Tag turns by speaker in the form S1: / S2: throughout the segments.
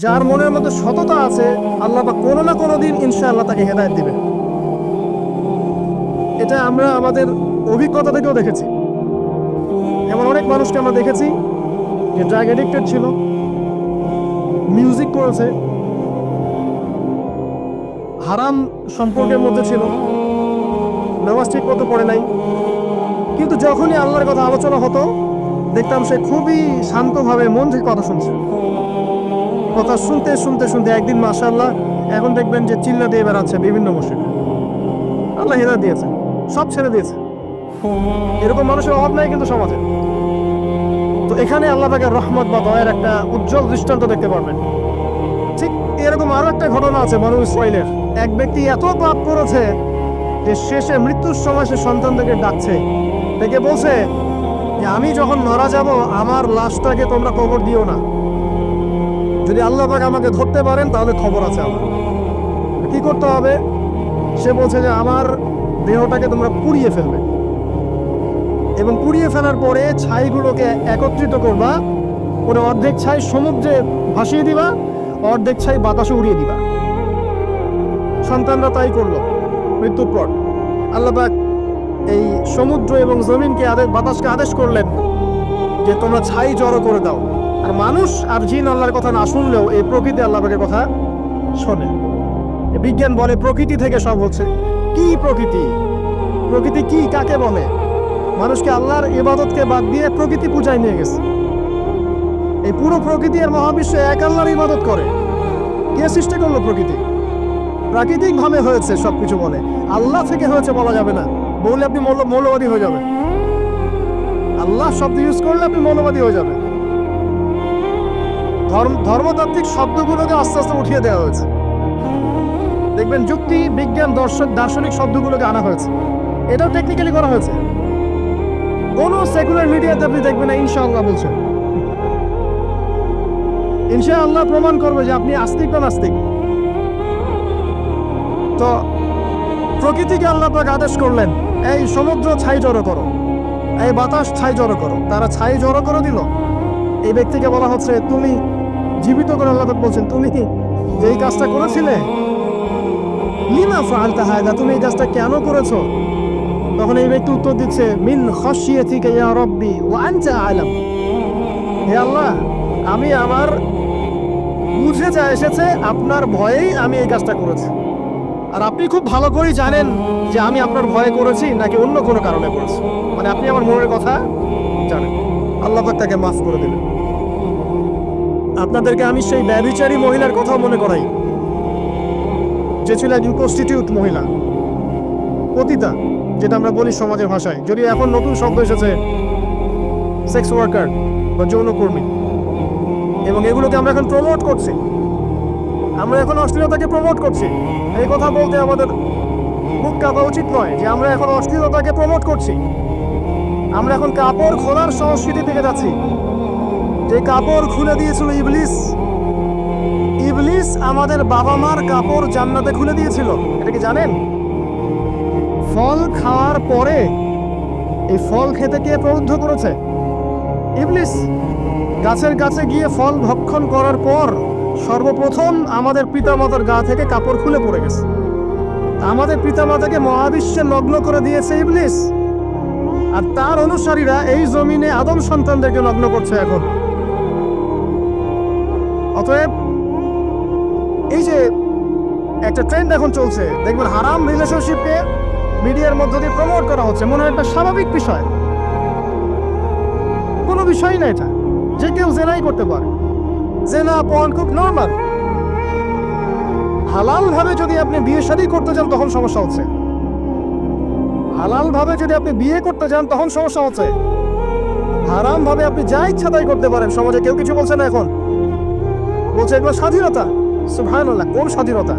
S1: যার মনের মধ্যে সততা আছে, আল্লাহ পাক কোনো না কোনো দিন ইনশাআল্লাহ তাকে হেদায়েত দিবে। এটা আমরা আমাদের অভিজ্ঞতা থেকেও দেখেছি। এমন অনেক মানুষকে আমরা দেখেছি যে ড্রাগ এডিক্টেড ছিল, মিউজিক করেছে, হারাম সম্পর্কের মধ্যে ছিল, নামাজ ঠিক মতো পড়ে নাই, কিন্তু যখনই আল্লাহর কথা আলোচনা হতো দেখতাম সে খুবই শান্তভাবে মন থেকে কথা শুনছে। কথা শুনতে শুনতে শুনতে একদিন মাশাআল্লাহ এখন দেখবেন যে চিল্লা দিয়ে বেড়াচ্ছে বিভিন্ন মসজিদে। আল্লাহ হেদায়েত দিয়েছে, সব ছেড়ে দিয়েছে। এরকম মানুষের অভাব নাই কিন্তু সমাজে। তো এখানে আল্লাহ পাকের রহমত বা দয়ার একটা উজ্জ্বল দৃষ্টান্ত দেখতে পারবেন। ঠিক এরকম আরো একটা ঘটনা আছে বনু ইসরাইলের। এক ব্যক্তি এত পাপ করেছে যে শেষে মৃত্যুর সময় সে সন্তানদেরকে ডাকছে, ডেকে বলছে যে আমি যখন মারা যাব আমার লাশটাকে তোমরা কবর দিও না, যদি আল্লাহ পাক আমাকে ধরতে পারেন তাহলে খবর আছে আমার। কি করতে হবে? সে বলছে যে আমার দেহটাকে তোমরা পুড়িয়ে ফেলবে এবং পুড়িয়ে ফেলার পরে ছাইগুলোকে একত্রিত করবা, ওরা অর্ধেক ছাই সমুদ্রে ভাসিয়ে দিবা, অর্ধেক ছাই বাতাসে উড়িয়ে দিবা। সন্তানরা তাই করলো। মৃত্যুর পর আল্লাহ পাক এই সমুদ্র এবং জমিনকে বাতাসকে আদেশ করলেন যে তোমরা ছাই জড়ো করে দাও। আর মানুষ আর জিন আল্লাহর কথা না শুনলেও এই প্রকৃতি আল্লাহ পাকের কথা শোনে। বিজ্ঞান বলে প্রকৃতি থেকে সব হচ্ছে। কি প্রকৃতি? প্রকৃতি কি, কাকে বলে? মানুষকে আল্লাহর ইবাদতকে বাদ দিয়ে প্রকৃতি পূজায় নিয়ে গেছে। এই পুরো প্রকৃতি আর মহাবিশ্ব এক আল্লাহর ইবাদত করে। কে সৃষ্টি করলো প্রকৃতি? প্রাকৃতিক ভাবে হয়েছে সবকিছু বলে, আল্লাহ থেকে হয়েছে বলা যাবে না। বললে আপনি মৌলবাদী হয়ে যাবেন। আল্লাহ শব্দ ইউজ করলে আপনি মৌলবাদী হয়ে যাবেন। ধর্মতাত্ত্বিক শব্দগুলোকে আস্তে আস্তে উঠিয়ে দেওয়া হয়েছে। দেখবেন যুক্তি, বিজ্ঞান, দার্শনিক শব্দগুলোকে আনা হয়েছে। এটাও টেকনিক্যালি করা হয়েছে। কোন সেকুলার মিডিয়াতে আপনি দেখবেন না ইনশাআল্লাহ বলছে। ইনশাআল্লাহ প্রমাণ করবে যে আপনি আস্তিক না নাস্তিক। তো প্রকৃতিকে আল্লাহ পাক আদেশ করলেন এই সমুদ্র ছাই জড়ো করো, এই বাতাস ছাই জড়ো করো। তারা ছাই জড়ো করে দিল। এই ব্যক্তিকে বলা হচ্ছে তুমি জীবিত করে আল্লাহ পাক বলছেন তুমি যে এই কাজটা করেছিলে, লিমা ফাআলতা হাযা, তুমি এই কাজটা কেন করেছো? তখন এই ব্যক্তি উত্তর দিচ্ছে মিন খাশিয়াতিকা ইয়া রাব্বি ওয়া আনতা আ'লাম। হে আল্লাহ, আমি আমার বুঝে যা এসেছে আপনার ভয়েই আমি এই কাজটা করেছি, আর আপনি খুব ভালো করেই জানেন যে আমি আপনার ভয়ে করেছি নাকি অন্য কোনো কারণে করেছি। মানে আপনি আমার মনের কথা জানেন। আল্লাহ পাক তাকে মাফ করে দিলেন। আপনাদেরকে আমি সেই ব্যভিচারী মহিলার কথাও মনে করাই, যে ছিল একজন প্রস্টিটিউট মহিলা, পতিতা, যেটা আমরা বলি সমাজের ভাষায়। যদিও এখন নতুন শব্দ এসেছে সেক্স ওয়ার্কার বা যৌনকর্মী, এবং এগুলোকে আমরা এখন প্রমোট করছি। আমরা এখন অশ্লীলতাকে প্রমোট করছি। এই কথা বলতে আমাদের বুক কাঁপা উচিত নয় যে আমরা এখন অশ্লীলতাকে প্রমোট করছি। আমরা এখন কাপড় খোলার সংস্কৃতি থেকে যাচ্ছি। যে কাপড় খুলে দিয়েছিল ইবলিস। ইবলিস আমাদের বাবা মার কাপড় জান্নাতে খুলে দিয়েছিল, এটা কি জানেন? ফল খাওয়ার পরে এই ফল খেতে কে প্রলুব্ধ করেছে? ইবলিস। গাছের কাছে গিয়ে ফল ভক্ষণ করার পর সর্বপ্রথম আমাদের পিতামাতার গা থেকে কাপড় খুলে পড়ে গেছে। আমাদের পিতামাতাকে মহাবিশ্বে নগ্ন করে দিয়েছে ইবলিস, আর তার অনুসারীরা এই জমিনে আদম সন্তানদেরকে নগ্ন করছে এখন। অতএব এই যে একটা ট্রেন্ড এখন চলছে, দেখবেন হারাম রিলেশনশিপকে মিডিয়ার মধ্য দিয়ে প্রমোট করা হচ্ছে। মনে হয় একটা স্বাভাবিক বিষয়, কোনো বিষয় না এটা, যে কেউ জেনাই করতে পারে। জেনা পর্ন খুব নর্মাল। হালাল ভাবে যদি আপনি বিয়ে শাদী করতে চান তখন সমস্যা হচ্ছে। হালাল ভাবে যদি আপনি বিয়ে করতে চান তখন সমস্যা হচ্ছে। হারাম ভাবে আপনি যা ইচ্ছা তাই করতে পারেন, সমাজে কেউ কিছু বলছে না। এখন বলছে এগুলো স্বাধীনতা। সুবহানাল্লাহ, কোন স্বাধীনতা?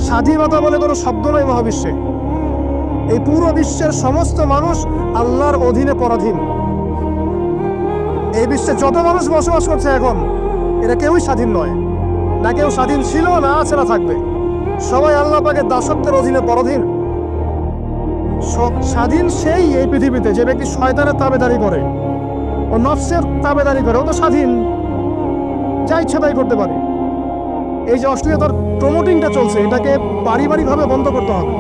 S1: স্বাধীনতা বলে কোনো শব্দ নয় মহাবিশ্বে। এই পুরো বিশ্বের সমস্ত মানুষ আল্লাহর অধীনে পরাধীন। এই বিশ্বে যত মানুষ বসবাস করছে এখন, এরা কেউই স্বাধীন নয়। না কেউ স্বাধীন ছিল, না আছে, না থাকবে। সবাই আল্লাহ পাকের দাসত্বের অধীনে পরাধীন। স্বাধীন সেই এই পৃথিবীতে যে ব্যক্তি শয়তানের তাবেদারি করে, ও নফসের তাবেদারি করে, ও তো স্বাধীন। যা ইচ্ছা তাই করতে পারি। এই যে অশ্লীলতার প্রমোটিংটা চলছে, এটাকে পারিবারিকভাবে বন্ধ করতে হবে।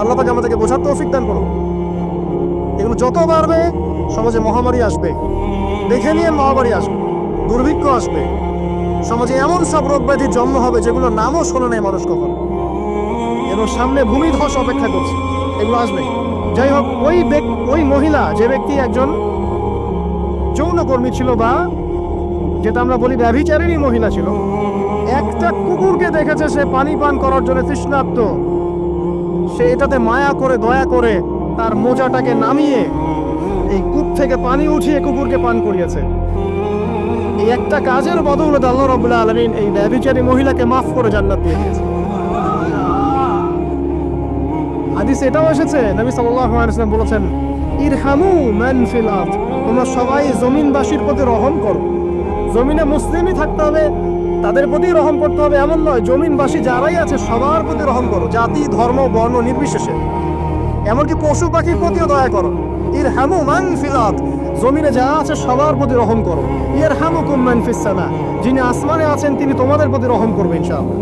S1: আল্লাহ পাক আমাদেরকে বোঝার তৌফিক দান করুন। এগুলো যত বাড়বে সমাজে মহামারী আসবে, দেখে নিয়ে মহামারী আসবে, দুর্ভিক্ষ আসবে, সমাজে এমন সব রোগ ব্যাধির জন্ম হবে যেগুলো নামও শোনে নাই মানুষ কখন, এবং সামনে ভূমিধস অপেক্ষা করছে, এগুলো আসবে। যাই হোক, ওই মহিলা, যে ব্যক্তি একজন যৌনকর্মী ছিল বা যেটা আমরা বলি ব্যভিচারিণী মহিলা ছিল, একটা কুকুরকে দেখেছে সে পানি পান করার জন্য তৃষ্ণার্ত, সে এটাতে মায়া করে দয়া করে তার মোজাটাকে নামিয়ে এই কূপ থেকে পানি উঠিয়ে কুকুরকে পান করিয়েছে। এই একটা কাজের বদৌলতে আল্লাহ রাব্বুল আলামিন এই ব্যভিচারী মহিলাকে মাফ করে জান্নাত দিয়ে দিয়েছে। হাদিস এটাও এসেছে, নবী সাল্লাল্লাহু আলাইহি ওয়াসাল্লাম বলেছেন, ইরহামু মান ফিল আরদ, তোমরা সবাই জমিনবাসীর প্রতি রহম করো। জমিনে মুসলিমই থাকতে হবে, তাদের প্রতি রহম করতে হবে এমন নয়, জমিনবাসী যারাই আছে সবার প্রতি রহম করো, জাতি ধর্ম বর্ণ নির্বিশেষে, এমনকি পশু পাখির প্রতিও দয়া করো। ইরহামু মান ফিল আরদ, জমিনে যারা আছে সবার প্রতি রহম করো। ইরহামুকুম মান ফিস সামা, যিনি আসমানে আছেন তিনি তোমাদের প্রতি রহম করবেন ইনশাআল্লাহ।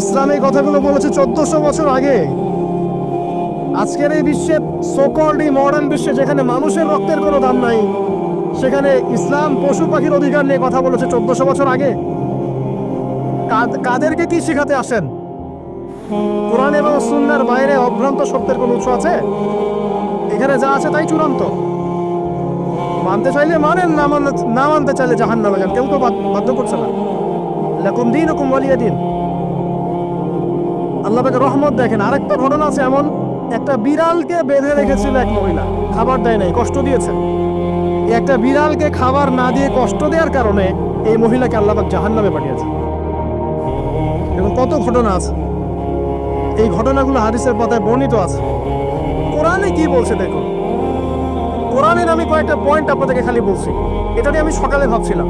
S1: ইসলাম এই কথাগুলো বলেছে 1400 বছর আগে। আজকের এই বিশ্বে, সোকল্ড এই মডার্ন বিশ্বে, যেখানে মানুষের রক্তের কোনো দাম নাই, সেখানে ইসলাম পশু পাখির অধিকার নিয়ে কথা বলেছে 1400 বছর আগে। কাদেরকে কি শেখাতে আসেন? কোরআন এবং সুন্নাহর বাইরে অভ্রান্ত সত্যের কোনো উৎস আছে? এখানে যা আছে তাই চূড়ান্ত। মানতে চাইলে মানেন, না মানতে চাইলে জাহান্নামে যান, কেউ তো বাধ্য করছে না। লাকুম দীনুকুম ওয়ালিয়া দিন। আল্লাহ পাকের রহমত দেখেন। আরেকটা ঘটনা আছে এমন, একটা বিড়ালকে বেঁধে রেখেছিল এক মহিলা, খাবার দেয় নাই, কষ্ট দিয়েছে। একটা বিড়ালকে খাবার না দিয়ে কষ্ট দেওয়ার কারণে এই মহিলাকে আল্লাহ পাক জাহান্নামে পাঠিয়েছে। এবং কত ঘটনা আছে, এই ঘটনাগুলো হাদিসের পাতায় বর্ণিত আছে। কোরআনে কি বলছে দেখুন। কোরআনের আমি কয়েকটা পয়েন্ট আপনাদেরকে খালি বলছি, এটা নিয়ে আমি সকালে ভাবছিলাম।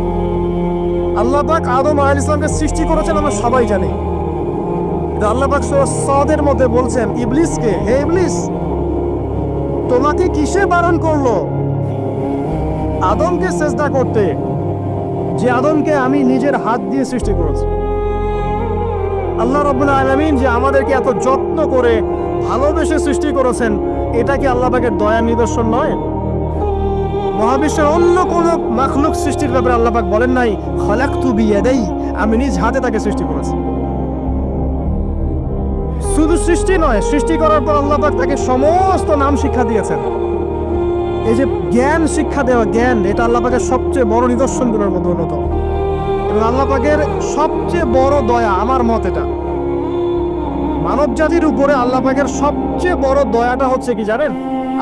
S1: আল্লাহ পাক আদম আলাইহিস সালামকে সৃষ্টি করেছেন, আমরা সবাই জানি। আল্লাহ পাক সূরা সাদের মধ্যে বলছেন ইবলিসকে, হে ইবলিস, তোমাকে কিসে বারণ করলো আদমকে সেজদা করতে, যে আদমকে আমি নিজের হাত দিয়ে সৃষ্টি করেছি। আল্লাহ রাব্বুল আলামিন যে আমাদেরকে এত যত্ন করে ভালোবেসে সৃষ্টি করেছেন, এটা কি আল্লাহ পাকের দয়ার নিদর্শন নয়? মহাবিশ্বের অন্য কোন মাখলুক সৃষ্টির ব্যাপারে আল্লাহ পাক বলেন নাই খালাকতু বিয়াদাই, আমি নিজ হাতে তাকে সৃষ্টি করেছি। শুধু সৃষ্টি নয়, সৃষ্টি করার পর আল্লাহ পাক তাকে সমস্ত নাম শিক্ষা দিয়েছেন। এই যে জ্ঞান শিক্ষা দেওয়া, জ্ঞান, এটা আল্লাহ পাকের সবচেয়ে বড় নিদর্শনগুলোর মধ্যে অন্যতম। এবং আল্লাহ পাকের সবচেয়ে বড় দয়া, আমার মত এটা, মানব জাতির উপরে আল্লাহ পাকের সবচেয়ে বড় দয়াটা হচ্ছে কি জানেন?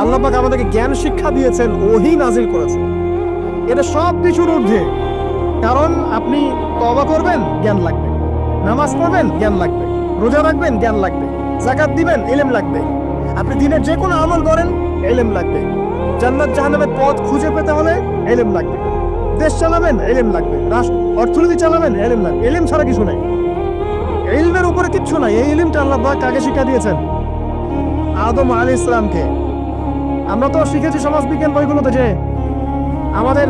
S1: আল্লাহ পাক আমাদেরকে জ্ঞান শিক্ষা দিয়েছেন, ওহী নাজিল করেছেন। এটা সব কিছুর ঊর্ধ্বে। কারণ আপনি তওবা করবেন, জ্ঞান লাগবে। নামাজ পড়বেন, জ্ঞান লাগবে। রোজা রাখবেন, জ্ঞান লাগবে। যাকাত দিবেন, ইলম লাগবে। আপনি দিনের যে কোনো আমল করেন, ইলম লাগবে। জান্নাত জাহান্নামের পথ খুঁজে পেতে হলে ইলম লাগবে। দেশ চালাবেন, ইলম লাগবে। অর্থনীতি চালাবেন, ইলম লাগবে। ইলম ছাড়া কিছু নাই, ইলমের উপরে কিচ্ছু নাই। এই ইলমটা আল্লাহ পাক কাকে শিক্ষা দিয়েছেন? আদম আলাইহিস সালামকে। আমরা তো শিখেছি সমাজ বিজ্ঞান বইগুলোতে যে আমাদের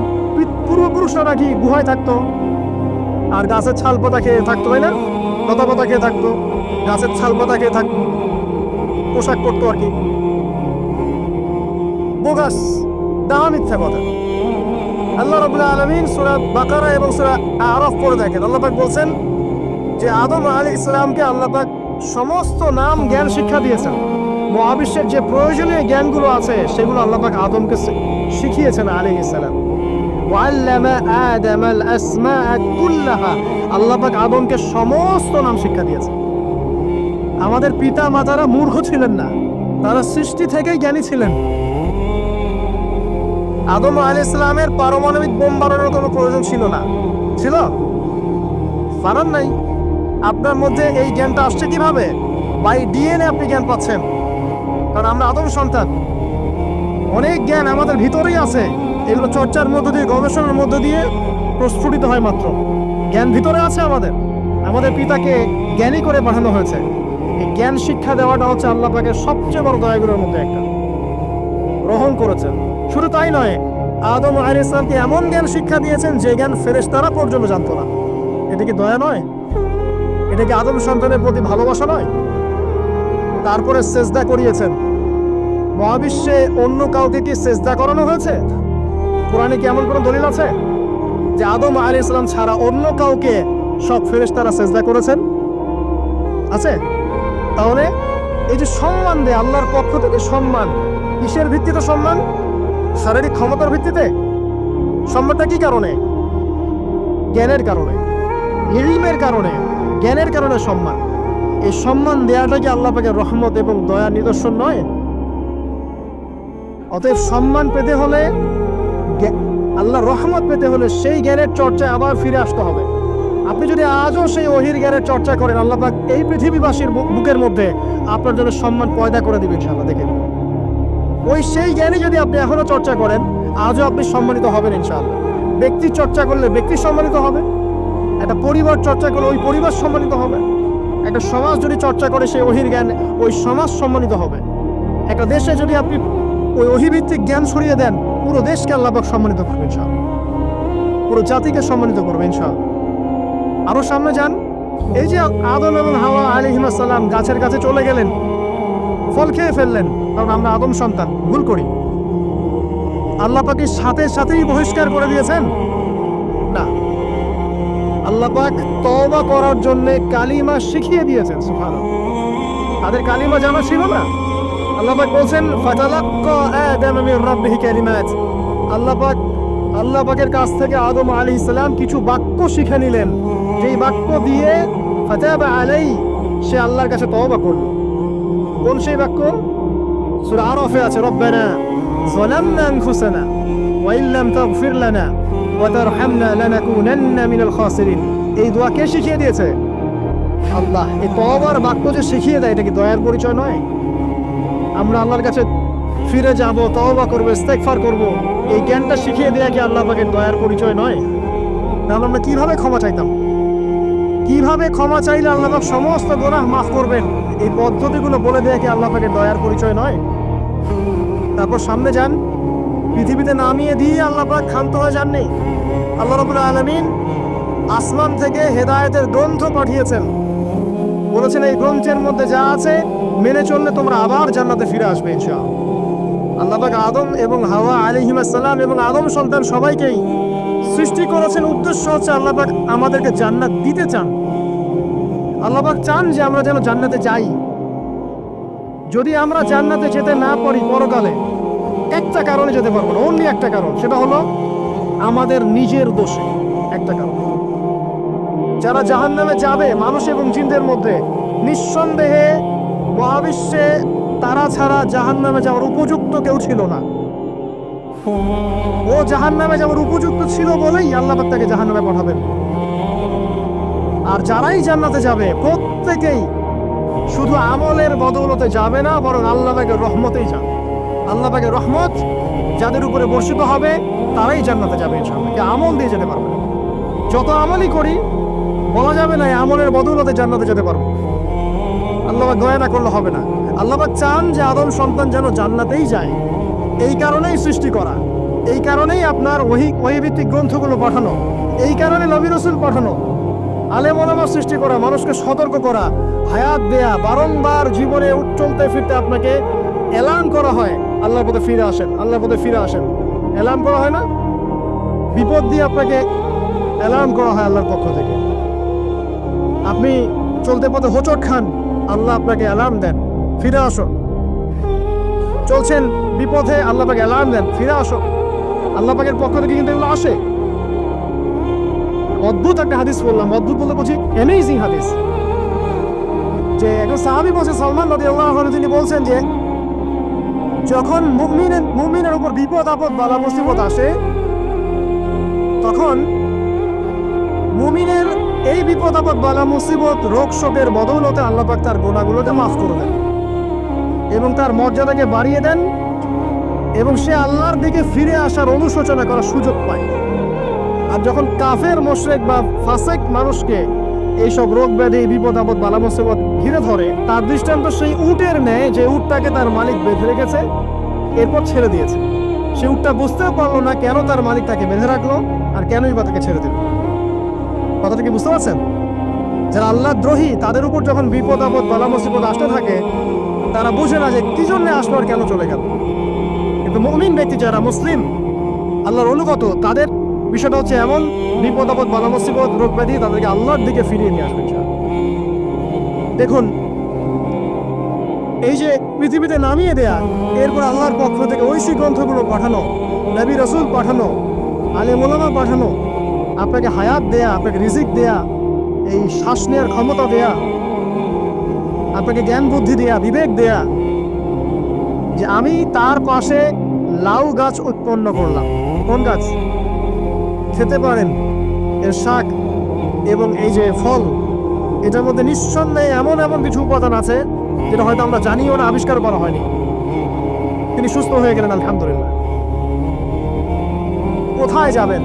S1: পূর্বপুরুষরা নাকি গুহায় থাকতো, আর গাছের ছাল পাতা খেয়ে থাকতো, তাই না? লতা পাতা খেয়ে থাকতো, গাছের ছাল পাতা খেয়ে থাকতো, পোশাক পরতো আর কি। বোগাস, দাওয়া, মিথ্যা কথা। আল্লাহ রাব্বুল আলামিন সূরা বাকারা এবং সূরা আরাফ পড়ে দেখেন, আল্লাহ পাক বলছেন যে আদম আলাইহিস সালামকে আল্লাহ পাক সমস্ত নাম জ্ঞান শিক্ষা দিয়েছেন। মহাবিশ্বের যে প্রয়োজনীয় জ্ঞানগুলো আছে সেগুলো আল্লাহ পাক আদমকে শিখিয়েছেন আলাইহিস সালাম। ওয়াল্লামা আদামাল আসমাআ কুল্লাহা, আল্লাহ পাক আদমকে সমস্ত নাম শিক্ষা দিয়েছেন। আমাদের পিতা মাতারা মূর্খ ছিলেন না, তারা সৃষ্টি থেকেই জ্ঞানী ছিলেন। আদম আলাইহিস সালামের পারমাণবিক বোম বানানোর কোনো প্রয়োজন ছিল না, ছিল? পারেন নাই। আপনার মধ্যে এই জ্ঞানটা আসছে কিভাবে? বাই ডিএনএ আপনি জ্ঞান পাচ্ছেন, কারণ আমরা আদম সন্তান। অনেক জ্ঞান আমাদের ভিতরেই আছে, এগুলো চর্চার মধ্য দিয়ে, গবেষণার মধ্য দিয়ে প্রস্ফুটিত হয় মাত্র। জ্ঞান ভিতরে আছে আমাদের, আমাদের পিতাকে জ্ঞানী করে পাঠানো হয়েছে। এই জ্ঞান শিক্ষা দেওয়াটা হচ্ছে আল্লাহ পাকের সবচেয়ে বড় দয়াগুলোর মধ্যে একটা। গ্রহণ করেছেন। শুধু তাই নয়, আদম আলাইহিস সালামকে এমন জ্ঞান শিক্ষা দিয়েছেন যে জ্ঞান ফেরেশতারা পর্যন্ত জানতো না। এটা কি দয়া নয়? এটা কি আদম সন্তানের প্রতি ভালোবাসা নয়? তারপরে সেজদা করিয়েছেন। মহাবিশ্বে অন্য কাউকে কি সেজদা করানো হয়েছে? কোরআনে কি এমন কোনো দলিল আছে যে আদম আলাইহিস সালাম ছাড়া অন্য কাউকে সব ফেরেশতারা সেজদা করেছেন? আছে? তাহলে এই যে সম্মান দেয় আল্লাহর পক্ষ থেকে, সম্মান কিসের ভিত্তিতে সম্মান? শারীরিক ক্ষমতার ভিত্তিতে? সম্মানটা কি কারণে? জ্ঞানের কারণে, ইলমের কারণে, জ্ঞানের কারণে সম্মান। এই সম্মান দেওয়াটা কি আল্লাহ পাকের রহমত এবং দয়ার নিদর্শন নয়? অতএব সম্মান পেতে হলে, আল্লাহর রহমত পেতে হলে সেই জ্ঞানের চর্চায় আবার ফিরে আসতে হবে। আপনি যদি আজও সেই ওহির জ্ঞানের চর্চা করেন, আল্লাহ পাক এই পৃথিবীবাসীর বুকের মধ্যে আপনার জন্য সম্মান পয়দা করে দিবেন ইনশাআল্লাহ। দেখেন, ওই সেই জ্ঞানে যদি আপনি এখনো চর্চা করেন, আজও আপনি সম্মানিত হবেন ইনশাআল্লাহ। ব্যক্তি চর্চা করলে ব্যক্তি সম্মানিত হবে, একটা পরিবার চর্চা করলে ওই পরিবার সম্মানিত হবে, একটা সমাজ যদি চর্চা করে সেই ওহির জ্ঞান, ওই সমাজ সম্মানিত হবে। একটা দেশে যদি আপনি ওই ওহিভিত্তিক জ্ঞান ছড়িয়ে দেন, পুরো দেশকে আল্লাহ পাক সম্মানিত করবে ইনশাআল্লাহ, পুরো জাতিকে সম্মানিত করবে ইনশাআল্লাহ। আরো সামনে যান, এই যে আদম এবং হাওয়া আলাইহিস সালাম গাছের কাছে চলে গেলেন, ফল খেয়ে ফেললেন, কারণ আমরা আদম সন্তান, ভুল করি। আল্লাহ পাক সাথে সাথেই বহিষ্কার করে দিয়েছেন? না, আল্লাহ পাক তওবা করার জন্য কালিমা শিখিয়ে দিয়েছেন। সুবহানাল্লাহ, তাদের কালিমা জানা ছিল না। আল্লাহ পাক বলছেন ফাতালাক্কা আদম মির রাব্বিহি কালিমাত। আল্লাহ পাকের কাছ থেকে আদম আলাইহিস সালাম কিছু বাক্য শিখে নিলেন, যেই বাক্য দিয়ে ফাতাবা আলাইহি, সে আল্লাহর কাছে তওবা করল। কোন সেই বাক্য? সূরা আরাফে আছে, রব্বানা যালামনা আনফুসানা ওয়া ইল্লাম তাগফির লানা ওয়া তারহামনা লানাকুনান্না মিনাল খাসিরিন। এই দোয়া কে শিখিয়ে দিয়েছে? আল্লাহ। এই তওবার বাক্য যে শিখিয়ে দেয়, এটা কি দয়ার পরিচয় নয়? আমরা আল্লাহর কাছে ফিরে যাব, তওবা করব, ইস্তেগফার করব, এই জ্ঞানটা শিখিয়ে দেয়া কি আল্লাহ পাকের দয়ার পরিচয় নয়? তাহলে আমরা কিভাবে ক্ষমা চাইতাম? কিভাবে ক্ষমা চাইলে আল্লাহ পাক সমস্ত গুনাহ মাফ করবেন, এই পদ্ধতিগুলো বলে দেয়া কি আল্লাহ পাকের দয়ার পরিচয় নয়? তারপর সামনে যান, পৃথিবীতে নামিয়ে দিয়ে আল্লাহ পাক ক্ষান্ত হয়ে যাননি। আল্লাহ রাব্বুল আলামিন আসমান থেকে হেদায়েতের গ্রন্থ পাঠিয়েছেন, বলেছেন এই গ্রন্থের মধ্যে যা আছে মেনে চললে তোমরা আবার জান্নাতে ফিরে আসবে ইনশাআল্লাহ। আল্লাহ পাক আদম এবং হাওয়া আলাইহিস সালাম এবং আদম সন্তান সবাইকেই সৃষ্টি করেছেন, উদ্দেশ্য হচ্ছে আল্লাহ পাক আমাদেরকে জান্নাত দিতে চান। আল্লাহ পাক চান যে আমরা যেন জান্নাতে যাই। যদি আমরা জান্নাতে যেতে না পারি পরকালে, একটা কারণে যেতে পারবো না, অনলি একটা কারণ, সেটা হলো আমাদের নিজের দোষে। একটা কারণ, যারা জাহান্নামে যাবে মানুষ এবং জিনদের মধ্যে, নিঃসন্দেহে মহাবিশ্বে তারা ছাড়া জাহান্নামে যাওয়ার উপযুক্ত কেউ ছিল না। ও জাহান্নামে যাওয়ার উপযুক্ত ছিল বলেই আল্লাহ পাক তাকে জাহান্নামে পাঠাবেন। আর যারাই জান্নাতে যাবে প্রত্যেকেই শুধু আমলের বদৌলতে যাবে না, বরং আল্লাহ পাকের রহমতেই যাবে। আল্লাহ পাকের রহমত যাদের উপরে বর্ষিত হবে তারাই জান্নাতে যাবে ইনশাআল্লাহ। কে আমল দিয়ে যেতে পারবে? যত আমলই করি বলা যাবে না আমলের বদৌলতে জান্নাতে যেতে পারবো। আল্লাহ পাক দয়া না করলে হবে না। আল্লাহ পাক চান যে আদম সন্তান যেন জান্নাতেই যায়। এই কারণেই সৃষ্টি করা, এই কারণেই আপনার ওহীভিত্তিক গ্রন্থগুলো পাঠানো, এই কারণে নবী রাসূল পাঠানো, আলেম ওলামা সৃষ্টি করা, মানুষকে সতর্ক করা, হায়াত দেয়া, বারংবার জীবনে চলতে ফিরতে আপনাকে এলান করা হয় আল্লাহর পথে ফিরে আসেন, আল্লাহর পথে ফিরে আসেন। এলান করা হয় না? বিপদ দিয়ে আপনাকে এলান করা হয় আল্লাহর পক্ষ থেকে। আপনি চলতে পথে হোঁচট খান, আল্লাহ আপনাকে অ্যালার্ম দেন, ফিরে আসো। চলছেন বিপদে, আল্লাহ পাক অ্যালার্ম দেন, ফিরে আসো। আল্লাহ পাকের পক্ষ থেকে কিন্তু এগুলো আসে। অদ্ভুত একটা হাদিস বললাম, অদ্ভুত বলতে বলছি অ্যামেজিং হাদিস, যে একজন সাহাবী বলছেন, সালমান রাদিয়াল্লাহু আনহু, তিনি বলছেন যে যখন মুমিনের উপর বিপদ আপদ বালা মুসিবত আসে, তখন মুমিনের এই বিপদ আপদ বালা মুসিবত রোগ শোকের বদৌলতে আল্লাহ পাক তার গুনাহগুলোকে মাফ করে দেন এবং তার মর্যাদাকে বাড়িয়ে দেন, এবং সে আল্লাহর দিকে ফিরে আসার অনুশোচনা করার সুযোগ পায়। আর যখন কাফের মুশরিক বা ফাসিক মানুষকে এইসব রোগ ব্যাধি বিপদ আপদ বালা মুসিবত ঘিরে ধরে, তার দৃষ্টান্ত সেই উটের ন্যায় যে উটটাকে তার মালিক বেঁধে রেখেছে, এরপর ছেড়ে দিয়েছে, সে উটটা বুঝতেও পারলো না কেন তার মালিক তাকে বেঁধে রাখলো আর কেনই বা তাকে ছেড়ে দিল। কথাটা কি বুঝতে পারছেন? যারা আল্লাহ দ্রোহী তাদের উপর যখন বিপদ আপদ বালা মুসিবত আসতে থাকে তারা বুঝে না যে কি জন্য আসলো আর কেন চলে গেল। কিন্তু মুমিন ব্যক্তি যারা মুসলিম আল্লাহর অনুগত তাদের বিষয়টা হচ্ছে এমন বিপদ আপদ বালা মুসিবত রোগ ব্যাধি তাদেরকে আল্লাহর দিকে ফিরিয়ে নিয়ে আসবে। দেখুন এই যে পৃথিবীতে নামিয়ে দেয়া, এরপর আল্লাহর পক্ষ থেকে ঐশী গ্রন্থগুলো পাঠানো, নবী রাসূল পাঠানো, আলেম ওলামা পাঠানো, আপনাকে হায়াত দেয়া, আপনাকে রিজিক দেয়া, এই শ্বাস নেওয়ার ক্ষমতা দেয়া, আপনাকে জ্ঞান বুদ্ধি দেয়া, বিবেক দেয়া, যে আমি তার পাশে লাউ গাছ উৎপন্ন করলাম। কোন গাছ? খেতে পারেন এর শাক এবং এই যে ফল, এটার মধ্যে নিঃসন্দেহে এমন এমন কিছু উপাদান আছে যেটা হয়তো আমরা জানিও না, আবিষ্কার করা হয়নি। তিনি সুস্থ হয়ে গেলেন আলহামদুলিল্লাহ। কোথায় যাবেন?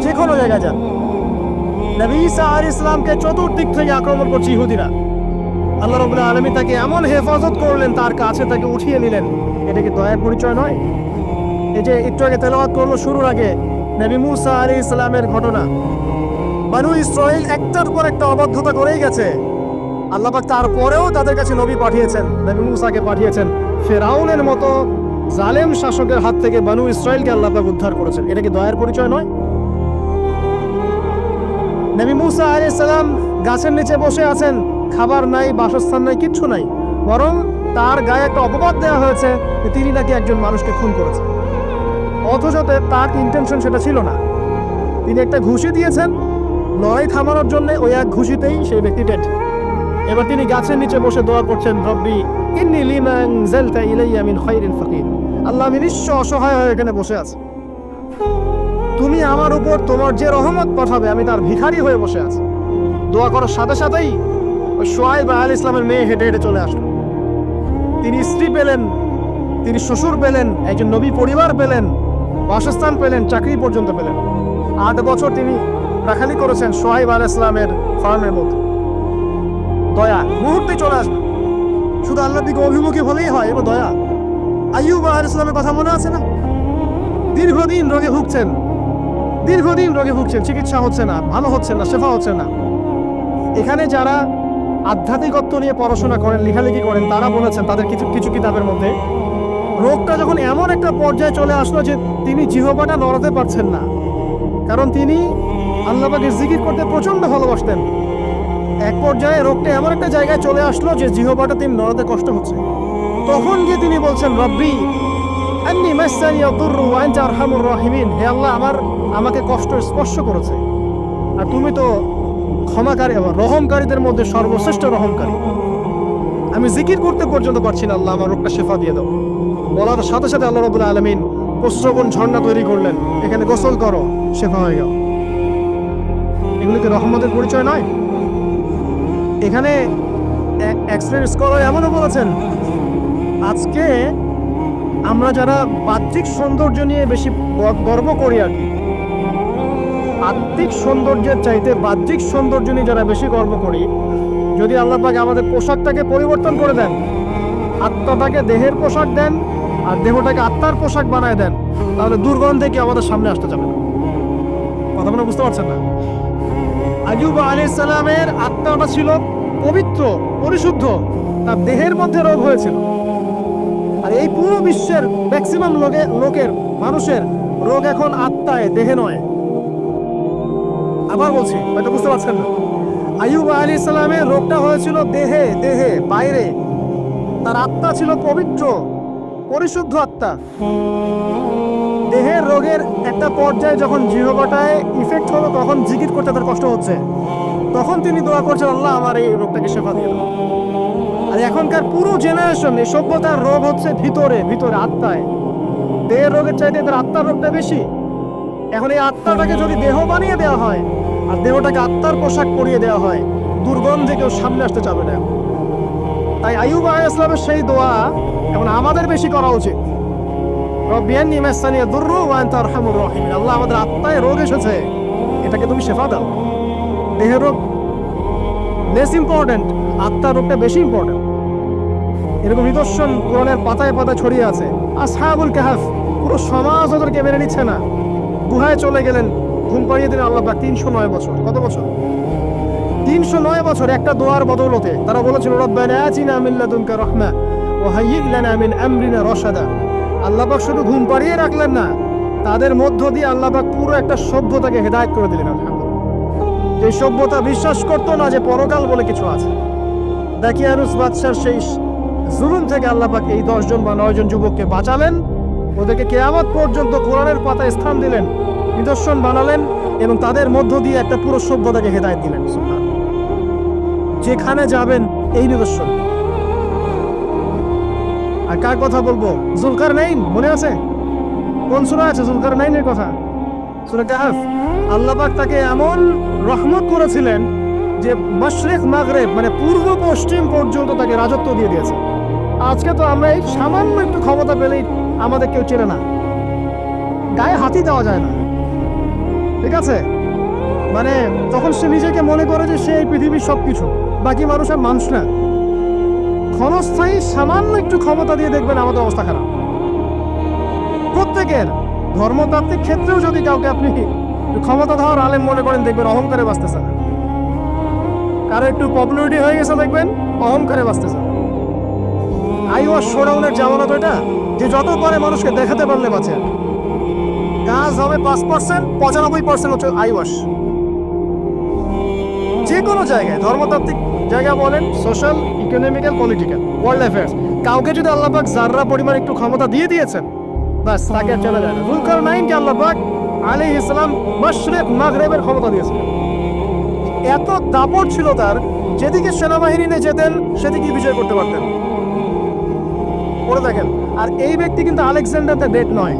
S1: যে কোনো জায়গায় যান। নবী ঈসা আলাইহিস সালামকে চতুর্দিক থেকে আক্রমণ করছে ইহুদিরা। আল্লাহ রাব্বুল আলামিন তাকে এমন হেফাজত করলেন, তার কাছে তাকে উঠিয়ে নিলেন। এটা কি দয়ার পরিচয় নয়? এই যে একটু আগে তেলাওয়াত করলো শুরুর আগে নবী মুসা আলাইহিস সালামের ঘটনা। বনু ইসরাইল একটার পর একটা অবাধ্যতা করেই গেছে। আল্লাহ পাক তারপরেও তাদের কাছে নবী পাঠিয়েছেন, নবী মুসাকে পাঠিয়েছেন। ফেরাউনের মতো জালেম শাসকের হাত থেকে বনু ইসরাইলকে আল্লাহ পাক উদ্ধার করেছেন। এটা কি দয়ার পরিচয় নয়? নবী মুসা আলাইহিস সালাম গাছের নিচে বসে আছেন, খাবার নাই, বাসস্থান নাই, কিচ্ছু নাই, বরং তার গায়ে একটা অপবাদ দেওয়া হয়েছে যে তিনি নাকি একজন মানুষকে খুন করেছেন। অথচ তার ইন্টেনশন সেটা ছিল না। তিনি একটা ঘুষি দিয়েছেন লড়াই থামানোর জন্য, ওই এক ঘুষিতেই সেই ব্যক্তি ডেড। এবার তিনি গাছের নিচে বসে দোয়া করছেন, রব্বি ইন্নী লিমা আনজালতা ইলাইয়া মিন খায়রিন ফাকির। আল্লাহ, আমি নিঃস্ব অসহায় হয়ে এখানে বসে আছি, তুমি আমার উপর তোমার যে রহমত পাঠাবে আমি তার ভিখারি হয়ে বসে আছি। দোয়া করার সাথে সাথেই ওই শুআয়ব আলাইহিস সালামের মেয়ে হেঁটে হেঁটে চলে আসলো। তিনি স্ত্রী পেলেন, তিনি শ্বশুর পেলেন, একজন নবী পরিবার পেলেন, বাসস্থান পেলেন, চাকরি পর্যন্ত পেলেন। 8 বছর তিনি রাখালি করেছেন শুআয়ব আলাইহিস সালামের ফার্মের মধ্যে। দয়া মুহূর্তে চলে আসবে, শুধু আল্লাহর দিকে অভিমুখী হলেই হয়। এবার দয়া। আইয়ুব আলাইহিস সালামের কথা মনে আছে না? দীর্ঘদিন রোগে ভুগছেন, চিকিৎসা হচ্ছে না, ভালো হচ্ছে না, শেফা হচ্ছে না। এখানে যারা আধ্যাত্মিকত্ব নিয়ে পড়াশোনা করেন, লেখালেখি করেন, তারা বলেছেন তাদের কিছু কিছু কিতাবের মধ্যে, রোগটা যখন এমন একটা পর্যায়ে চলে আসলো যে তিনি জিহ্বাটা নড়াতে পারছেন না, কারণ তিনি আল্লাহ পাকের জিকির করতে প্রচন্ড ভালোবাসতেন। এক পর্যায়ে রোগটা এমন একটা জায়গায় চলে আসলো যে জিহ্বাটা তিনি নড়াতে কষ্ট হচ্ছে। তখন গিয়ে তিনি বলছেন, রব্বি আন্নী মাসসানি ইয়াদুররু ওয়া আনতা আরহামুর রাহিমিন। হে আল্লাহ, আমাকে কষ্ট স্পর্শ করেছে, আর তুমি তো ক্ষমাকারী এবং রহমকারীদের মধ্যে সর্বশ্রেষ্ঠ রহমকারী। আমি জিকির করতে পর্যন্ত পারছি না, আল্লাহ আমার রোগটা শেফা দিয়ে দাও। বলার সাথে সাথে আল্লাহ রাব্বুল আলামিন প্রস্রবণ ঝর্ণা তৈরি করলেন, এখানে গোসল করো, শেফা হয়ে গেল। এগুলো কি রহমতের পরিচয় নয়? এখানে এক্সরের স্কলার এমনও বলেছেন, আজকে আমরা যারা বাহ্যিক সৌন্দর্য নিয়ে বেশি গর্ব করি আর কি, আত্মিক সৌন্দর্যের চাইতে বাহ্যিক সৌন্দর্য নিয়ে যারা বেশি গর্ব করি, যদি আল্লাহ পাক আমাদের পোশাকটাকে পরিবর্তন করে দেন, আত্মাটাকে দেহের পোশাক দেন আর দেহটাকে আত্মার পোশাক বানায় দেন, তাহলে দুর্গন্ধে কি আমাদের সামনে আসতে যাবে না। কথা মনে বুঝতে পারছেন না? আইয়ুব আলাইহিস সালামের আত্মাটা ছিল পবিত্র, পরিশুদ্ধ, তার দেহের মধ্যে রোগ হয়েছিল। আর এই পুরো বিশ্বের ম্যাক্সিমাম লোকের মানুষের রোগ এখন আত্মায়, দেহে নয়। আবার বলছি, হয়তো বুঝতে পারছেন না। আইয়ুব আলাইহিস সালামের রোগটা হয়েছিল দেহে, বাইরে। তার আত্মা ছিল পবিত্র, পরিশুদ্ধ আত্মা। দেহের রোগের একটা পর্যায়ে যখন জিহ্বাটায় ইফেক্ট হলো, তখন জিকির করতে তার কষ্ট হচ্ছে, তখন তিনি দোয়া করছেন, আল্লাহ আমার এই রোগটাকে শেফা দিয়ে দাও। আর এখনকার পুরো জেনারেশন এই সভ্যতার রোগ হচ্ছে ভিতরে, আত্মায়। দেহের রোগের চাইতে এদের আত্মার রোগটা বেশি। এখন এই আত্মাটাকে যদি দেহ বানিয়ে দেওয়া হয় আর দেহটাকে আত্মার পোশাক পরিয়ে দেওয়া হয়, দুর্গন্ধে কেউ সামনে আসতে চাবে না। তাই আইয়ুব আলাইহিস সালামের সেই দোয়া এখন আমাদের বেশি করা উচিত। রব্বি আন্নী মাসসানি ইয়াদুররু ওয়া আনতা আরহামুর রাহিমিন। আল্লাহ, আমাদের আত্মায় রোগ এসেছে, এটাকে তুমি শেফা দাও। দেহের রোগ লেস ইম্পর্টেন্ট, আত্মার রোগটা বেশি ইম্পর্টেন্ট। এরকম নিদর্শন কোরআনের পাতায় পাতায় ছড়িয়ে আছে। আসহাবুল কাহফ পুরো সমাজ ওদেরকে মেনে নিচ্ছে না, গুহায় চলে গেলেন, ঘুম পাড়িয়ে দিলেন আল্লাহ পাক। 309 বছর, কত বছর? 309 বছর একটা দোয়ার বদৌলতে তারা বলেছিল রব্বানা আতিনা মিন লাদুনকা রাহমা ওয়া হাইয়্ লানা মিন আমরিনা রাশাদা। আল্লাহ পাক শুধু ঘুম পাড়িয়ে রাখলেন না, তাদের মধ্য দিয়ে আল্লাহ পাক পুরো একটা সভ্যতাকে হেদায়েত করে দিলেন। আলহামদুলিল্লাহ। যে সভ্যতা বিশ্বাস করতো না যে পরকাল বলে কিছু আছে, দাকিয়ানুস বাদশার সেই জুলুম থেকে আল্লাহ পাক এই 10 জন বা 9 জন যুবককে বাঁচালেন, ওদেরকে কিয়ামত পর্যন্ত কোরআনের পাতায় স্থান দিলেন, নিদর্শন বানালেন এবং তাদের মধ্য দিয়ে একটা পুরো সভ্যতাকে হেদায়েত দিলেন। সুবহানাল্লাহ। যেখানে যাবেন এই নিদর্শন। আর কার কথা বলবো? যুলকারনাইন, মনে আছে? কোন সূরা আছে যুলকারনাইনের কথা? সূরা কাহফ। আল্লাহ পাক তাকে এমন রহমত করেছিলেন যে মাশরিক মাগরিব মানে পূর্ব পশ্চিম পর্যন্ত তাকে রাজত্ব দিয়ে দিয়েছে। আজকে তো আমরা এই সামান্য একটু ক্ষমতা পেলেই আমাদের কেউ চেনে না, গায়ে হাতই দেওয়া যায় না, ঠিক আছে? মানে তখন সে নিজেকে মনে করে যে সে এই পৃথিবীর সবকিছু, বাকি মানুষ আর মানুষ না। ক্ষণস্থায়ী সামান্য একটু ক্ষমতা দিয়ে দেখবেন আমাদের অবস্থা খারাপ। প্রত্যেকের ধর্মতাত্ত্বিক ক্ষেত্রেও যদি কাউকে আপনি ক্ষমতা দেওয়ার আলেম মনে করেন, দেখবেন অহংকারে বাঁচতেছে না। কারো একটু পপুলারিটি হয়ে গেছে, দেখবেন অহংকারে বাঁচতেছে। আইওয়াস শোডাউনের জামানা তো এটা, যে যত পারে মানুষকে দেখাতে পারলে বাঁচে। কাজ হবে 5%, 95% হচ্ছে আইওয়াস। যে কোনো জায়গায়, ধর্মতাত্ত্বিক জায়গা বলেন, social, economical, political, world affairs, কাউকে যদি আল্লাহ পাক জাররা পরিমাণ একটু ক্ষমতা দিয়ে দিয়েছেন, বাস তাকে আর চলে যায় না। যুলকারনাইনকে আল্লাহ পাক আলাইহিস সালাম মাশরিক মাগরিবের ক্ষমতা দিয়েছিলেন। এত দাপট ছিল তার, যেদিকে সেনাবাহিনী নিয়ে যেতেন সেদিকে বিজয় করতে পারতেন। পড়ে দেখেন। আর এই ব্যক্তি কিন্তু আলেকজান্ডার দ্য গ্রেট নয়।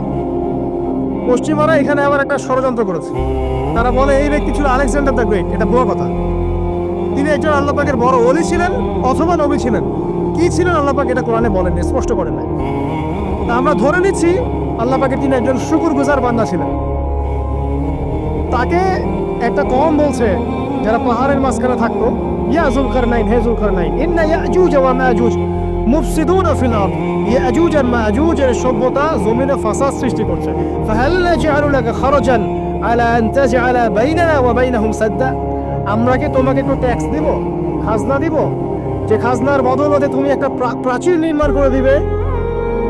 S1: পশ্চিমারা এখানে আবার একটা ষড়যন্ত্র করেছে, তারা বলে এই ব্যক্তি ছিল আলেকজান্ডার দ্য গ্রেট। এটা ভুয়া কথা। তিনি একজন আল্লাহ পাকের বড় ওলি ছিলেন অথবা নবী ছিলেন। কি ছিলেন আল্লাহ পাক এটা কোরআনে বলেননি, স্পষ্ট করেন নাই। আমরা ধরে নিচ্ছি আল্লাহ পাকের তিনি একজন শুকরগুজার বান্দা ছিলেন। তাকে একটা কওম বলছে যারা পাহাড়ের মাঝখানে থাকতো, ইয়া যুলকারনাইন, হে যুলকারনাইন, ইন্না ইয়াজুজ ওয়া মাজুজ মুফসিদুনা ফিল আরদ। ইয়াজুজ আর মাজুজের সভ্যতা জমিনে ফাসাদ সৃষ্টি করছে। ফাহাল নাজআলু লাকা খারাজান আলা আন তাজআলা বাইনানা ওয়া বাইনাহুম সাদ্দা। আমরা কি তোমাকে একটু ট্যাক্স দিব, খাজনা দিব, যে খাজনার বদৌলতে তুমি একটা প্রাচীর নির্মাণ করে দিবে,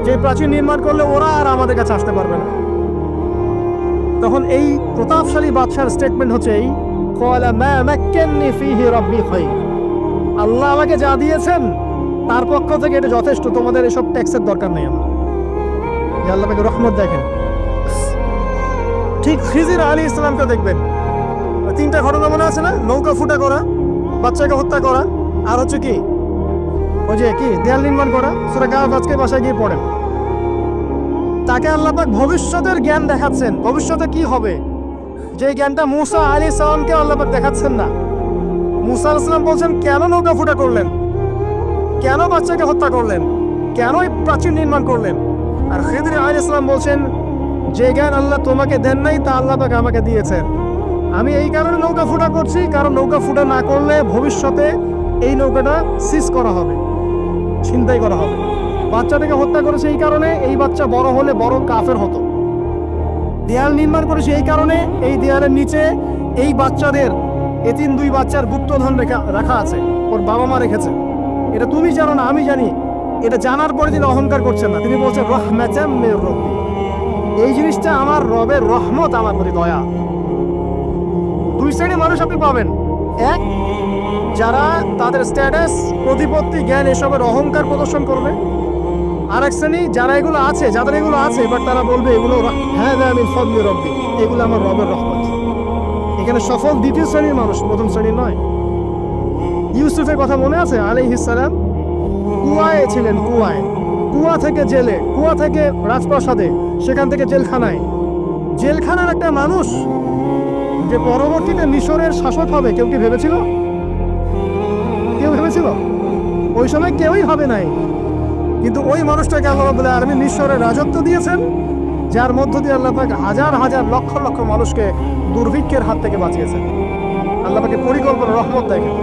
S1: যে প্রাচীর নির্মাণ করলে ওরা আর আমাদের কাছে আসতে পারবে না। তখন এই প্রতাপশালী বাদশার স্টেটমেন্ট হচ্ছে এই, ক্বালা মা মাক্কান্নি ফীহি রাব্বি খায়র। আল্লাহ আমাকে যা দিয়েছেন তার পক্ষ থেকে এটা যথেষ্ট, তোমাদের এসব ট্যাক্সের দরকার নেই আমার। আল্লাহ পাকের রহমত দেখেন। ঠিক খিজির আলাইহিস সালামকে দেখবেন, 3টা ঘটনা মনে আছে না? নৌকা ফুটা করা, বাচ্চাকে হত্যা করা, আর হচ্ছে কি ওই যে কি দেয়াল নির্মাণ করা। সূরা কাহফ আজকে বাসায় গিয়ে পড়েন। তাকে আল্লাহ পাক ভবিষ্যতের জ্ঞান দেখাচ্ছেন, ভবিষ্যতে কি হবে, যে জ্ঞানটা মূসা আলাইহিস সালামকে আল্লাহ পাক দেখাচ্ছেন না। মূসা আলাইহিস সালাম বলছেন কেন নৌকা ফুটা করলেন, কেন বাচ্চাকে হত্যা করলেন, কেন এই প্রাচীর নির্মাণ করলেন। আর খিদির আলাইহিস সালাম বলছেন যে জ্ঞান আল্লাহ তোমাকে দেন নাই তা আল্লাহ পাক আমাকে দিয়েছেন। আমি এই কারণে নৌকা ফুটা করছি, কারণ নৌকা ফুটা না করলে ভবিষ্যতে এই নৌকাটা সিজ করা হবে, ছিনতাই করা হবে। বাচ্চাটাকে হত্যা করেছে এই কারণে, এই বাচ্চা বড় হলে বড় কাফের হতো। দেয়াল নির্মাণ করেছে এই কারণে, এই দেয়ালের নিচে এই বাচ্চাদের এতিম 2 বাচ্চার গুপ্তধন রাখা আছে, ওর বাবা মা রেখেছে। এটা তুমি জানো না, আমি জানি। এটা জানার পরে তিনি অহংকার করছেন না, তিনি বলছেন রাহমাতাম মির রাব্বি, এই জিনিসটা আমার রবের রহমত, আমার প্রতি দয়া। 2 শ্রেণীর মানুষ আপনি পাবেন। এক, যারা তাদের স্ট্যাটাস, প্রতিপত্তি, জ্ঞান এসবের অহংকার প্রদর্শন করবে। আর এক শ্রেণী যারা এগুলো আছে, যাদের এগুলো আছে, বাট তারা বলবে এগুলো হাযা মিন ফাদলি রাব্বি, এগুলো আমার রবের রহমত। এখানে সফল 2য় শ্রেণীর মানুষ, 1ম শ্রেণীর নয়। ইউসুফের কথা মনে আছে? আলাইহিস সালাম কুয়ায় ছিলেন, কুয়া থেকে জেলে, কুয়া থেকে রাজপ্রাসাদে, সেখান থেকে জেলখানায়। জেলখানার একটা মানুষ যে পরবর্তীতে মিশরের শাসক হবে, কেউ কি ভেবেছিল? কেউ ভেবেছিল? ওই সময় কেউই হবে নাই। কিন্তু ওই মানুষটাকে আল্লাহ রাব্বুল আলামিন মিশরের রাজত্ব দিয়েছেন, যার মধ্য দিয়ে আল্লাহ পাক হাজার হাজার লক্ষ লক্ষ মানুষকে দুর্ভিক্ষের হাত থেকে বাঁচিয়েছেন। আল্লাহ পাকের পরিকল্পনা, রহমত দেখেন।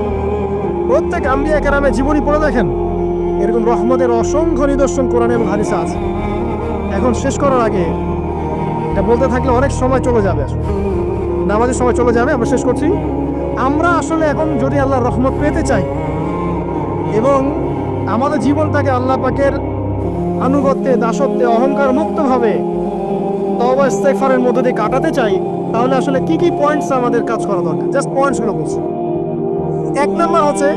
S1: প্রত্যেক আম্বিয়া কেরামের জীবনী পড়ে দেখেন, এরকম রহমতের অসংখ্য নিদর্শন কোরআনে এবং হাদিসে আছে। এখন শেষ করার আগে এটা বলতে থাকলে অনেক সময় চলে যাবে, আসলে নামাজের সময় চলে যাবে, আমরা শেষ করছি। আমরা আসলে এখন যদি আল্লাহর রহমত পেতে চাই এবং আমাদের জীবনটাকে আল্লাহ পাকের আনুগত্যে, দাসত্বে, অহংকার মুক্তভাবে তওবা ইস্তেগফারের মধ্যে দিয়ে কাটাতে চাই, তাহলে আসলে কি কি পয়েন্টস আমাদের কাজ করা দরকার, জাস্ট পয়েন্টসগুলো বলছি। 1 নম্বর হচ্ছে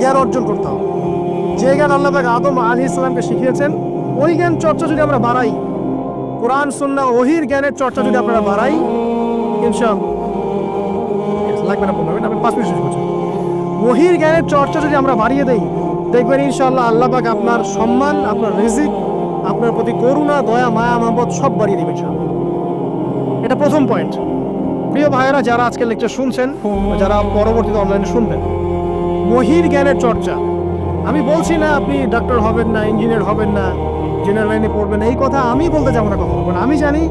S1: জ্ঞান অর্জন করতে হবে। যে জ্ঞান আল্লাহ পাক আদম আলাইহিস সালামকে শিখিয়েছেন, ওই জ্ঞান চর্চা যদি আমরা বাড়াই, কোরআন সুন্নাহ ওহির জ্ঞানের চর্চা যদি আমরা বাড়াই, ইনশাআল্লাহ লাগবে না, আমি 5 মিনিট শেষ করছি। ওহির জ্ঞানের চর্চা যদি আমরা বাড়িয়ে দেই, দেখবেন ইনশাআল্লাহ আল্লাহ পাক আপনার সম্মান, আপনার রিজিক, আপনার প্রতি করুণা, দয়া, মায়া, মহব্বত সব বাড়িয়ে দেবে ইনশাআল্লাহ। এটা প্রথম পয়েন্ট। প্রিয় ভাইয়েরা, যারা আজকে লেকচার শুনছেন, যারা পরবর্তীতে অনলাইনে শুনবেন, ওহির জ্ঞানের চর্চা। আমি বলছি না আপনি ডাক্তার হবেন না, ইঞ্জিনিয়ার হবেন না, জেনারেল লাইনে পড়বেন, এই কথা আমি বলতে যাবো না কখনো। আমি জানি,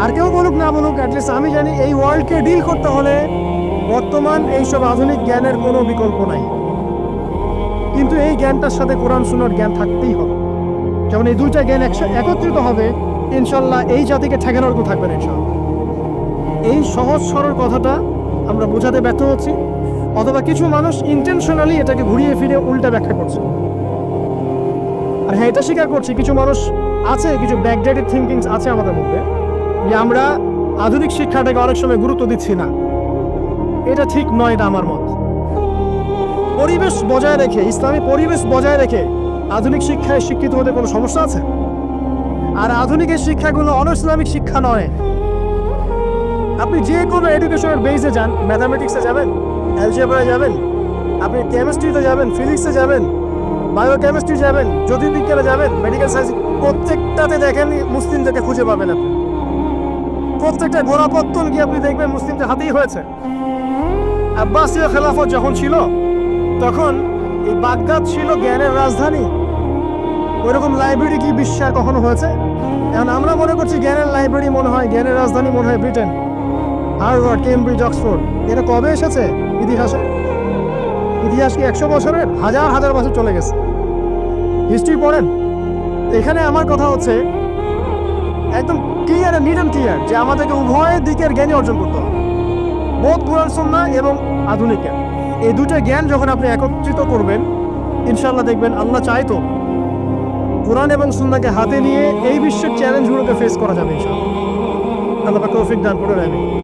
S1: আর কেউ বলুক না বলুক, অ্যাটলিস্ট আমি জানি এই ওয়ার্ল্ডকে ডিল করতে হলে বর্তমান এইসব আধুনিক জ্ঞানের কোনো বিকল্প নাই। কিন্তু এই জ্ঞানটার সাথে কোরআন সুন্নাহর জ্ঞান থাকতেই হবে। যেমন এই দুইটা জ্ঞান একত্রিত হবে, ইনশাল্লাহ এই জাতিকে ঠেকানোর কেউ থাকবে না ইনশাল্লাহ। এই সহজ সরল কথাটা আমরা বোঝাতে ব্যর্থ হচ্ছি, অথবা কিছু মানুষ ইন্টেনশনালি এটাকে ঘুরিয়ে ফিরে উল্টা ব্যাখ্যা করছে। আর হ্যাঁ, এটা স্বীকার করছি, কিছু মানুষ আছে, কিছু ব্যাকডেটেড থিঙ্কিংস আছে আমাদের মধ্যে, যে আমরা আধুনিক শিক্ষাটাকে অনেক সময় গুরুত্ব দিচ্ছি না। এটা ঠিক নয়, এটা আমার মত। পরিবেশ বজায় রেখে, ইসলামী পরিবেশ বজায় রেখে আধুনিক শিক্ষায় শিক্ষিত হতে কোনো সমস্যা আছে? আর আধুনিকের শিক্ষাগুলো অনইসলামিক শিক্ষা নয়। আপনি যে কোনো এডুকেশনের বেসে যান, ম্যাথামেটিক্সে যাবেন, অ্যালজেব্রায় যাবেন, আপনি কেমিস্ট্রিতে যাবেন, ফিজিক্সে যাবেন, বায়োকেমিস্ট্রি যাবেন, জ্যোতির্বিজ্ঞানে যাবেন, মেডিকেল সায়েন্স, প্রত্যেকটাতে দেখেন মুসলিমদেরকে খুঁজে পাবেন আপনি। প্রত্যেকটা গোড়াপত্তন গিয়ে আপনি দেখবেন মুসলিমদের হাতেই হয়েছে। আব্বাসীয় খেলাফত যখন ছিল, তখন এই বাগদাদ ছিল জ্ঞানের রাজধানী। ওইরকম লাইব্রেরি কি বিশ্বে আর কখনো হয়েছে? এখন আমরা মনে করছি জ্ঞানের লাইব্রেরি মনে হয়, জ্ঞানের রাজধানী মনে হয় ব্রিটেন, হার্ভার্ড, কেমব্রিজ, অক্সফোর্ড। এটা কবে এসেছে ইতিহাসে? ইতিহাস কি 100 বছরের? হাজার হাজার বছর চলে গেছে। হিস্ট্রি পড়েন। এখানে আমার কথা হচ্ছে একদম ক্লিয়ার, নিট অ্যান্ড ক্লিয়ার, যে আমাদেরকে উভয় দিকের জ্ঞানই অর্জন করতে হবে, বোধ কোরআন সুন্নাহ এবং আধুনিক জ্ঞান। এই দুটো জ্ঞান যখন আপনি একত্রিত করবেন, ইনশাআল্লাহ দেখবেন আল্লাহ চাইতো কোরআন এবং সুন্নাহকে হাতে নিয়ে এই বিশ্বের চ্যালেঞ্জগুলোকে ফেস করা যাবে ইনশাআল্লাহ। আল্লাহ পাক তৌফিক দান করে দেবেন।